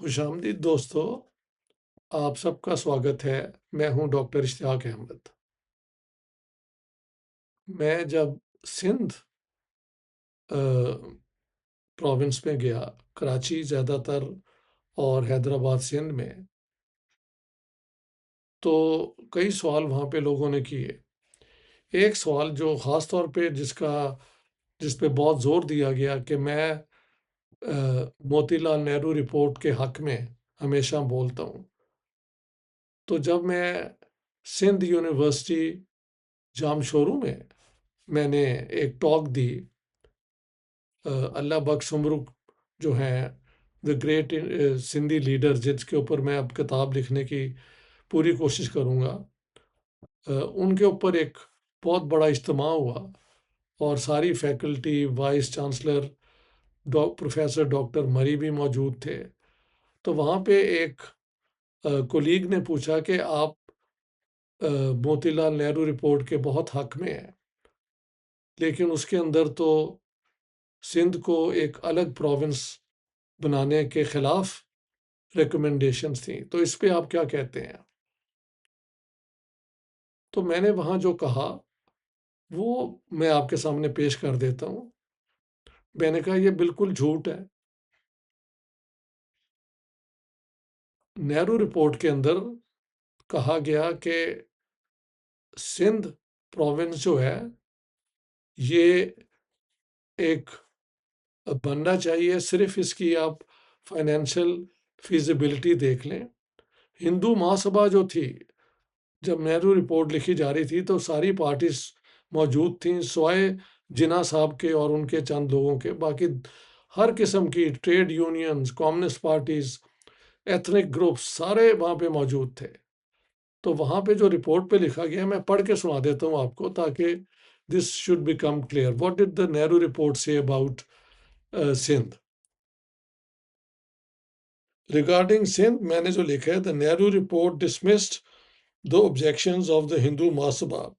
खुशामदीद दोस्तों, आप सबका स्वागत है। मैं हूं डॉक्टर इश्तियाक अहमद। मैं जब सिंध प्रोविंस में गया, कराची ज़्यादातर और हैदराबाद सिंध में, तो कई सवाल वहाँ पे लोगों ने किए। एक सवाल जो ख़ास तौर पे जिस पे बहुत ज़ोर दिया गया कि मैं मोतीलाल नेहरू रिपोर्ट के हक में हमेशा बोलता हूँ। तो जब मैं सिंध यूनिवर्सिटी जामशोरू में मैंने एक टॉक दी, अल्लाह बख्श उमरुक जो हैं द ग्रेट सिंधी लीडर, जिसके ऊपर मैं अब किताब लिखने की पूरी कोशिश करूँगा, उनके ऊपर एक बहुत बड़ा इज्तिमा हुआ और सारी faculty, vice chancellor, professor doctor मरी भी मौजूद थे। तो वहाँ पे एक कोलीग ने पूछा कि आप मोतीलाल नेहरू रिपोर्ट के बहुत हक में हैं, लेकिन उसके अंदर तो सिंध को एक अलग प्रोविंस बनाने के खिलाफ रिकमेंडेशंस थी, तो इस पे आप क्या कहते हैं? तो मैंने वहाँ जो कहा, वो मैं आपके सामने पेश कर देता हूँ। मैंने कहा ये बिल्कुल झूठ है। नेहरू रिपोर्ट के अंदर कहा गया कि सिंध प्रोविंस जो है, ये एक बनना चाहिए, सिर्फ इसकी आप फाइनेंशियल फिजिबिलिटी देख लें। हिंदू महासभा जो थी, जब नेहरू रिपोर्ट लिखी जा रही थी, तो सारी पार्टीज मौजूद थीं, सिवाय जिन्ना साहब के और उनके चंद लोगों के। बाकी हर किस्म की trade unions, communist parties, ethnic groups सारे वहाँ पे मौजूद थे। तो वहाँ पे जो रिपोर्ट पे लिखा गया, मैं पढ़ के सुना देता हूँ आपको, ताकि this should become clear. What did the Nehru report say about Sindh? Regarding Sindh मैंने जो लिखा है, the Nehru report dismissed the objections of the Hindu Mahasabha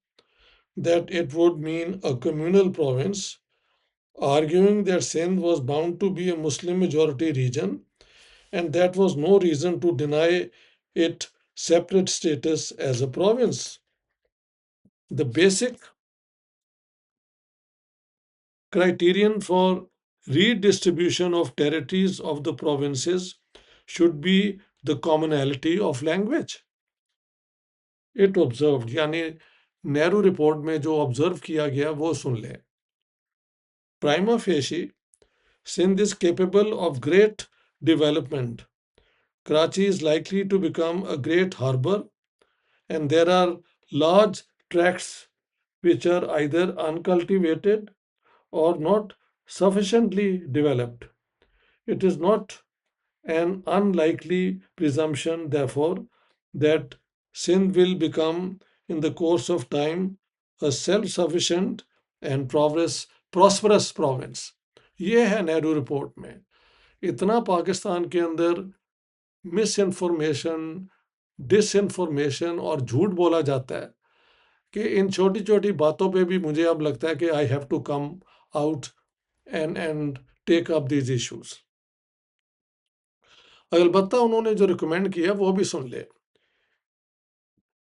that it would mean a communal province, arguing that Sindh was bound to be a Muslim majority region and that was no reason to deny it separate status as a province. The basic criterion for redistribution of territories of the provinces should be the commonality of language. It observed, यानी Nehru report में जो observe किया गया वो सुन लें. Prima facie, Sindh is capable of great development. Karachi is likely to become a great harbor, and there are large tracts which are either uncultivated or not sufficiently developed. It is not an unlikely presumption, therefore, that Sindh will become, in the course of time, a self sufficient and prosperous province. ये है Nehru report में. इतना पाकिस्तान के अंदर miss information, disinformation और झूठ बोला जाता है कि इन छोटी छोटी बातों पे भी मुझे अब लगता है कि I have to come out and take up these issues. अलबत्ता उन्होंने जो रिकमेंड किया वो भी सुन ले.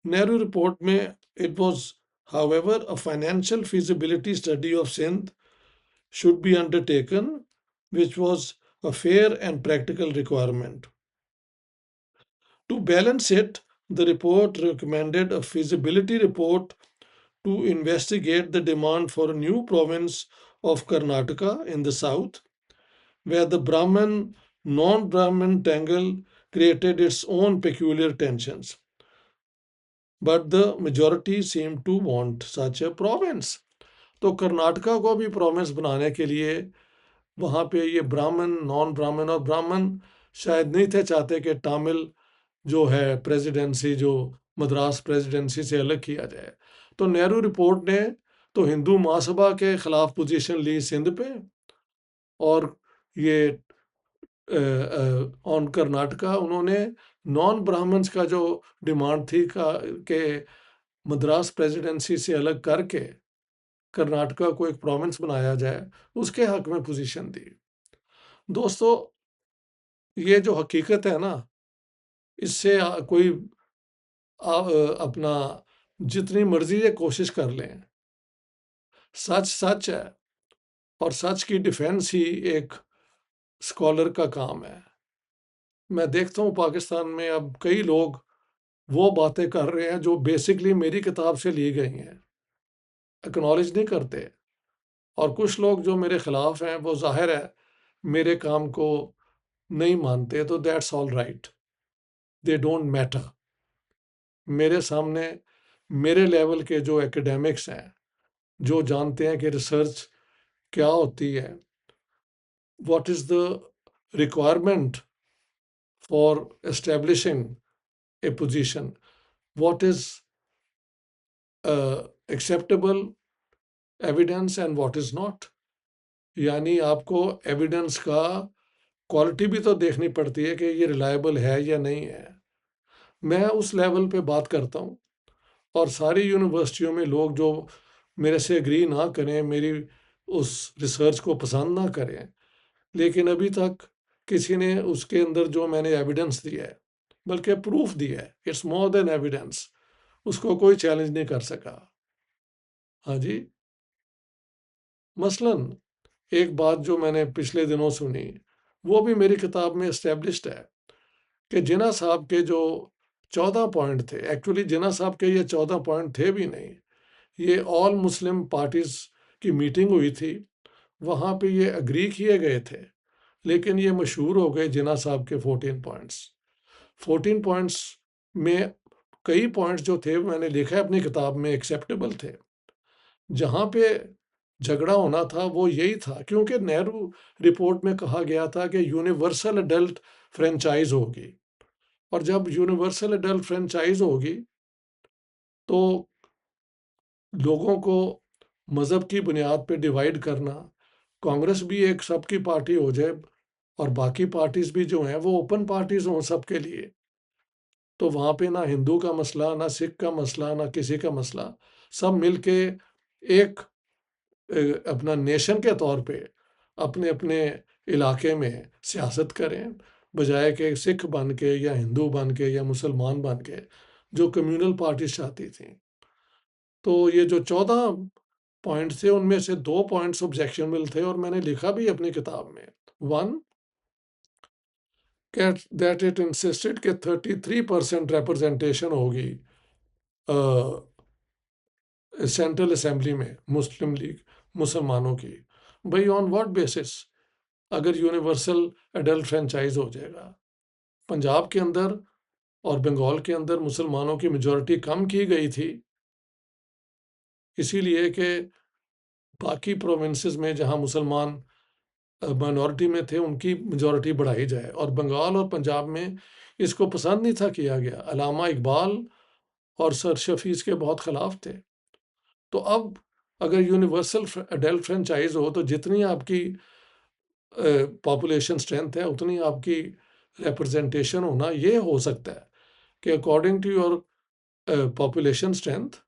नेहरू रिपोर्ट में it was however a financial feasibility study of Sindh should be undertaken, which was a fair and practical requirement. To balance it, the report recommended a feasibility report to investigate the demand for a new province of Karnataka in the south, where the Brahmin non Brahmin tangle created its own peculiar tensions. But the majority seemed to want such a province. तो कर्नाटका को भी province बनाने के लिए वहाँ पे ये ब्राह्मण, नॉन ब्राह्मण, और ब्राह्मण शायद नहीं थे चाहते कि तामिल जो है प्रेसिडेंसी, जो मद्रास प्रेसिडेंसी से अलग किया जाए. तो नेहरू रिपोर्ट ने तो हिंदू महासभा के खिलाफ पोजीशन ली सिंध पे, और ये ऑन कर्नाटका उन्होंने नॉन ब्राह्मण्स का जो डिमांड थी कि मद्रास प्रेसिडेंसी से अलग करके कर्नाटका को एक प्रोविंस बनाया जाए, उसके हक में पोजीशन दी. दोस्तों, ये जो हकीकत है ना, इससे कोई अपना जितनी मर्जी ये कोशिश कर लें, सच सच है, और सच की डिफेंस ही एक स्कॉलर का काम है। मैं देखता हूँ पाकिस्तान में अब कई लोग वो बातें कर रहे हैं जो बेसिकली मेरी किताब से ली गई हैं, एक्नॉलेज नहीं करते। और कुछ लोग जो मेरे खिलाफ हैं वो जाहिर है मेरे काम को नहीं मानते, तो that's all right, they don't matter. मेरे सामने मेरे लेवल के जो एकेडमिक्स हैं, जो जानते हैं कि रिसर्च क्या होती है, what is the requirement for establishing A position, what is acceptable evidence and what is not. यानी आपको एविडेंस का क्वालिटी भी तो देखनी पड़ती है कि ये रिलायबल है या नहीं है। मैं उस लेवल पे बात करता हूँ, और सारी यूनिवर्सिटियों में लोग जो मेरे से एग्री ना करें, मेरी उस रिसर्च को पसंद ना करें, लेकिन अभी तक किसी ने उसके अंदर जो मैंने एविडेंस दिया है, बल्कि प्रूफ दिया है, इट्स मोर देन एविडेंस, उसको कोई चैलेंज नहीं कर सका। हाँ जी। मसलन एक बात जो मैंने पिछले दिनों सुनी, वो भी मेरी किताब में एस्टेब्लिश्ड है, कि जिन्ना साहब के जो 14 पॉइंट थे, एक्चुअली जिन्ना साहब के ये 14 पॉइंट थे भी नहीं, ये ऑल मुस्लिम पार्टीज की मीटिंग हुई थी, वहाँ पे ये अग्री किए गए थे, लेकिन ये मशहूर हो गए जिन्ना साहब के 14 पॉइंट्स। 14 पॉइंट्स में कई पॉइंट्स जो थे मैंने लिखा है अपनी किताब में एक्सेप्टेबल थे। जहाँ पे झगड़ा होना था वो यही था, क्योंकि नेहरू रिपोर्ट में कहा गया था कि यूनिवर्सल अडल्ट फ्रेंचाइज होगी, और जब यूनिवर्सल अडल्ट फ्रेंचाइज होगी तो लोगों को मज़हब की बुनियाद पे डिवाइड करना, कांग्रेस भी एक सबकी पार्टी हो जाए और बाकी पार्टीज भी जो हैं वो ओपन पार्टीज हों सबके लिए, तो वहाँ पे ना हिंदू का मसला, ना सिख का मसला, ना किसी का मसला, सब मिलके एक अपना नेशन के तौर पे अपने अपने इलाके में सियासत करें, बजाय कि सिख बन के या हिंदू बन के या मुसलमान बन के, जो कम्युनल पार्टी चाहती थी। तो ये जो 14 पॉइंट थे उनमें से 2 पॉइंट्स ऑब्जेक्शनबल थे, और मैंने लिखा भी अपनी किताब में। वन, दैट इट इंसिस्टेड कि 33% रिप्रेजेंटेशन होगी सेंट्रल असेंबली में मुस्लिम लीग मुसलमानों की। भाई ऑन व्हाट बेसिस? अगर यूनिवर्सल एडल्ट फ्रेंचाइज हो जाएगा, पंजाब के अंदर और बंगाल के अंदर मुसलमानों की मेजॉरिटी कम की गई थी, इसीलिए कि बाकी प्रोविंसेस में जहां मुसलमान माइनॉरिटी में थे उनकी मेजॉरिटी बढ़ाई जाए, और बंगाल और पंजाब में इसको पसंद नहीं था किया गया। अलामा इकबाल और सर शफी इसके बहुत खिलाफ थे। तो अब अगर यूनिवर्सल एडल्ट फ्रेंचाइज हो तो जितनी आपकी पॉपुलेशन स्ट्रेंथ है उतनी आपकी रिप्रेजेंटेशन होना ये हो सकता है कि according to your population strength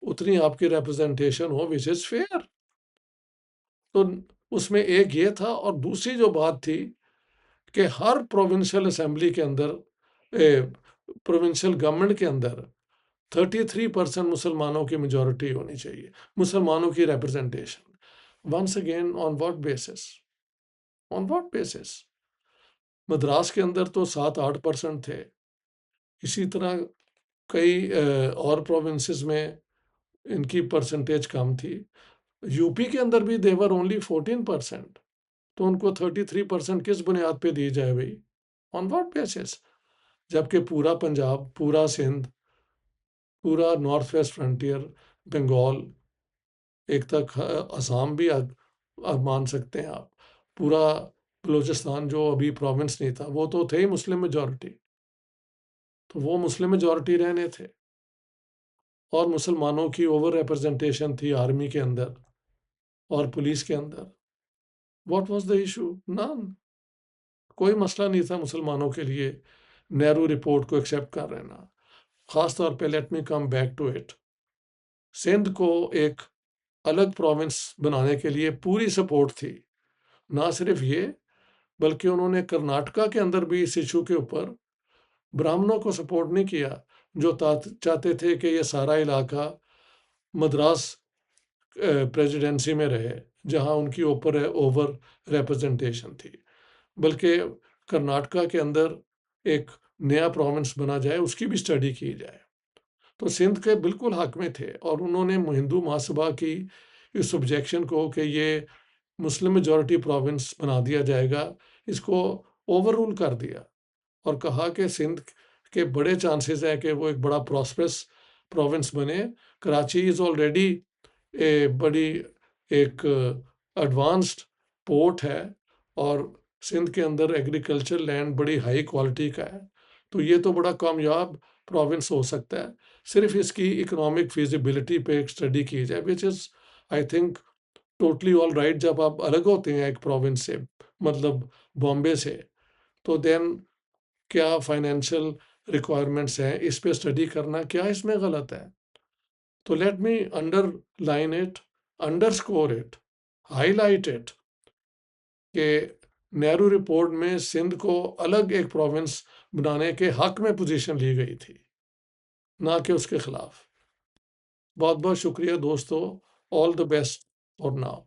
उतनी आपकी रिप्रेजेंटेशन हो विच इज फेयर। तो उसमें एक ये था, और दूसरी जो बात थी कि हर प्रोविंशियल असेंबली के अंदर, प्रोविंशियल गवर्नमेंट के अंदर 33% मुसलमानों की मेजॉरिटी होनी चाहिए, मुसलमानों की representation. Once again on what basis? On what basis? Madras के अंदर तो 7-8% थे, इसी तरह कई और प्रोविंसेस में इनकी परसेंटेज कम थी। यूपी के अंदर भी देवर ओनली 14%, तो उनको 33% किस बुनियाद पे दी जाए भाई? On what basis? जबकि पूरा पंजाब, पूरा सिंध, पूरा नॉर्थ वेस्ट फ्रंटियर, बंगाल, एक तक असम भी अब मान सकते हैं आप, पूरा बलूचिस्तान जो अभी प्रोविंस नहीं था वो तो थे ही मुस्लिम मेजॉरिटी, तो वो मुस्लिम मेजॉरिटी रहने थे, और मुसलमानों की ओवर रिप्रेजेंटेशन थी आर्मी के अंदर और पुलिस के अंदर। What was the issue? None. कोई मसला नहीं था मुसलमानों के लिए नेहरू रिपोर्ट को एक्सेप्ट कर लेना। खास तौर पे let me come back to it, Sindh को एक अलग प्रोविंस बनाने के लिए पूरी सपोर्ट थी। ना सिर्फ ये, बल्कि उन्होंने कर्नाटका के अंदर भी इस इशू के ऊपर ब्राह्मणों को सपोर्ट नहीं किया, जो चाहते थे कि ये सारा इलाका मद्रास प्रेसिडेंसी में रहे, जहां उनकी ओवर रिप्रेजेंटेशन थी। बल्कि कर्नाटका के अंदर एक नया प्रोविंस बना जाए, उसकी भी स्टडी की जाए। तो सिंध के बिल्कुल हक में थे और उन्होंने हिंदू महासभा की इस ऑब्जेक्शन को कि ये मुस्लिम मेजॉरिटी प्रोविंस बना दिया जाएगा, इसको ओवर रूल कर दिया और कहा कि सिंध के बड़े चांसेस है कि वो एक बड़ा प्रॉस्परस प्रोविंस बने। कराची इज़ ऑलरेडी बड़ी एक एडवांस्ड पोर्ट है और सिंध के अंदर एग्रीकल्चर लैंड बड़ी हाई क्वालिटी का है, तो ये तो बड़ा कामयाब प्रोविंस हो सकता है। सिर्फ इसकी इकोनॉमिक फिजिबिलिटी पे एक स्टडी की जाए, which is I think totally all right. जब आप अलग होते हैं एक प्रोविंस से, मतलब बॉम्बे से, तो देन क्या फाइनेंशियल रिक्वायरमेंट्स हैं, इस पे स्टडी करना क्या इसमें गलत है? तो let me underline it, underscore it, highlight it कि नेहरू रिपोर्ट में सिंध को अलग एक प्रोविंस बनाने के हक में पोजीशन ली गई थी, ना कि उसके खिलाफ। बहुत बहुत शुक्रिया दोस्तों, all the best for now.